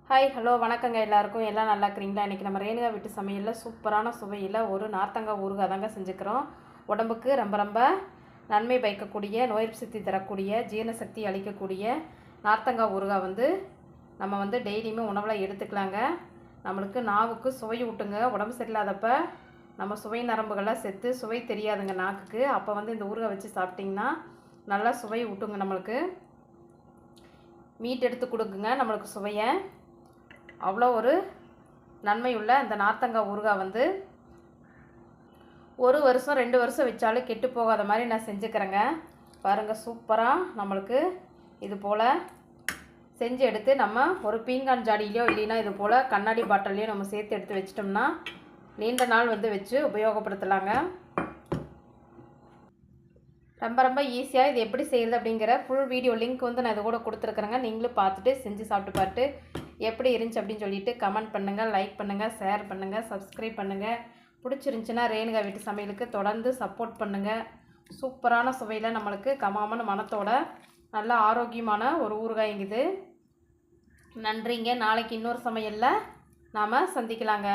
Hi hello வணக்கங்க எல்லாருக்கும். எல்லாம் நல்லா இருக்கிறீங்களா? இன்றைக்கி நம்ம ரேணுகா வீட்டு சமையலில் சூப்பரான சுவையில் ஒரு நார்த்தங்காய் ஊறுகாய் தாங்க செஞ்சுக்கிறோம். உடம்புக்கு ரொம்ப ரொம்ப நன்மை பயக்கக்கூடிய, நோய் எதிர்ப்பு சக்தி தரக்கூடிய, ஜீரண சக்தி அளிக்கக்கூடிய நார்த்தங்காய் ஊறுகாய் நம்ம டெய்லியுமே உணவில் எடுத்துக்கலாங்க. நம்மளுக்கு நாவுக்கு சுவை ஊட்டுங்க. உடம்பு சரியில்லாதப்ப நம்ம சுவை நரம்புகளாக செத்து சுவை தெரியாதுங்க நாக்குக்கு. அப்போ இந்த ஊறுகாய் வச்சு சாப்பிட்டிங்கன்னா நல்லா சுவை ஊட்டுங்க. நம்மளுக்கு மீட் எடுத்து கொடுக்குங்க நம்மளுக்கு சுவையை. அவ்வளோ ஒரு நன்மை உள்ள இந்த நார்த்தங்காய் ஊறுகாய் 1 வருஷம் 2 வருஷம் வச்சாலும் கெட்டு போகாத மாதிரி நான் செஞ்சுக்கிறேங்க. பாருங்கள், சூப்பராக நம்மளுக்கு இது போல் செஞ்சு எடுத்து நம்ம ஒரு பீங்கான் ஜாடியிலையோ இல்லைன்னா இது போல் கண்ணாடி பாட்டிலையோ நம்ம சேர்த்து எடுத்து வச்சிட்டோம்னா நீண்ட நாள் வச்சு உபயோகப்படுத்தலாங்க. ரொம்ப ரொம்ப ஈஸியாக இது எப்படி செய்யுது அப்படிங்கிற ஃபுல் வீடியோ லிங்க் நான் இது கூட கொடுத்துருக்குறேங்க. நீங்களும் பார்த்துட்டு செஞ்சு சாப்பிட்டு பார்த்துட்டு எப்படி இருந்துச்சு அப்படின்னு சொல்லிட்டு கமெண்ட் பண்ணுங்கள், லைக் பண்ணுங்கள், ஷேர் பண்ணுங்கள், சப்ஸ்கிரைப் பண்ணுங்கள். பிடிச்சிருந்துச்சின்னா ரேணுகா வீட்டு சமையலுக்கு தொடர்ந்து சப்போர்ட் பண்ணுங்கள். சூப்பரான சுவையில் நம்மளுக்கு கமாமன மனத்தோட நல்ல ஆரோக்கியமான ஒரு ஊறுகாய்ங்குது. நன்றிங்க. நாளைக்கு இன்னொரு சமையலில் நாம் சந்திக்கலாங்க.